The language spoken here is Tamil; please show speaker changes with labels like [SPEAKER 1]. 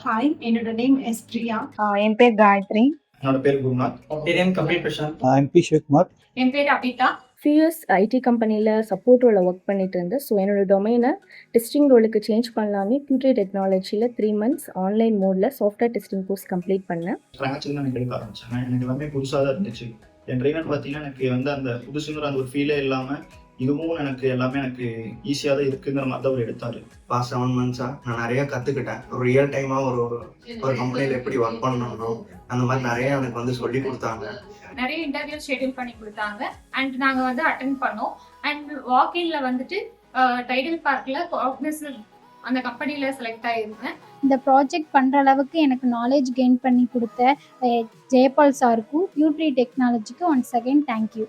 [SPEAKER 1] ஹாய், என்னோட நேம் எஸ் பிரியா.
[SPEAKER 2] என் பேர் காயத்ரி.
[SPEAKER 3] என்னோட பேர் குருநாத். என் name complete Prasanth.
[SPEAKER 4] MP Sivakumar.
[SPEAKER 1] என் பேர் அபிதா.
[SPEAKER 5] ஃபியூ இயர்ஸ் ஐடி கம்பெனியில் சப்போர்ட் ரோலில் ஒர்க் பண்ணிட்டு இருந்தேன். ஸோ என்னோட டொமைனை டெஸ்டிங் ரோலுக்கு சேஞ்ச் பண்ணலான்னு Qtrade டெக்னாலஜியில் 3 months ஆன்லைன் மோடில் சாஃப்ட்வேர் டெஸ்டிங் கோர்ஸ் கம்ப்ளீட் பண்ணேன்.
[SPEAKER 3] ஸ்க்ராட்சில் தான் எனக்கு எடுக்க ஆரம்பிச்சேன். எனக்கு எல்லாமே புதுசாக தான் இருந்துச்சு. என் ட்ரெயினர் பார்த்தீங்கன்னா எனக்கு அந்த புதுசுங்கிற அந்த ஒரு ஃபீலே இல்லாமல் இதுவும் எனக்கு எல்லாமே எனக்கு ஈஸியாக தான் இருக்குங்கிற மாதிரி தான் அவர் எடுத்தார்.
[SPEAKER 6] பாஸ்ட் 7 months நான் நிறைய கற்றுக்கிட்டேன். ஒரு ரியல் டைமாக ஒரு கம்பெனியில் எப்படி ஒர்க் பண்ணணும் அந்த மாதிரி நிறைய எனக்கு சொல்லி கொடுத்தாங்க.
[SPEAKER 7] நிறைய இன்டர்வியூ ஷெட்யூல் பண்ணி கொடுத்தாங்க அண்ட் நாங்கள் அட்டென்ட் பண்ணோம். அண்ட் வாக்கின்ல டைடல் பார்க்கில் காக்னிசன்ட் அந்த கம்பெனியில் செலக்ட் ஆகிருந்தேன்.
[SPEAKER 8] இந்த ப்ராஜெக்ட் பண்ணுற அளவுக்கு எனக்கு நாலேஜ் கெயின் பண்ணி கொடுத்த ஜெயபால் சாருக்கும் Qtrade டெக்னாலஜிக்கு ஒன்ஸ் அகெயின் தேங்க்யூ.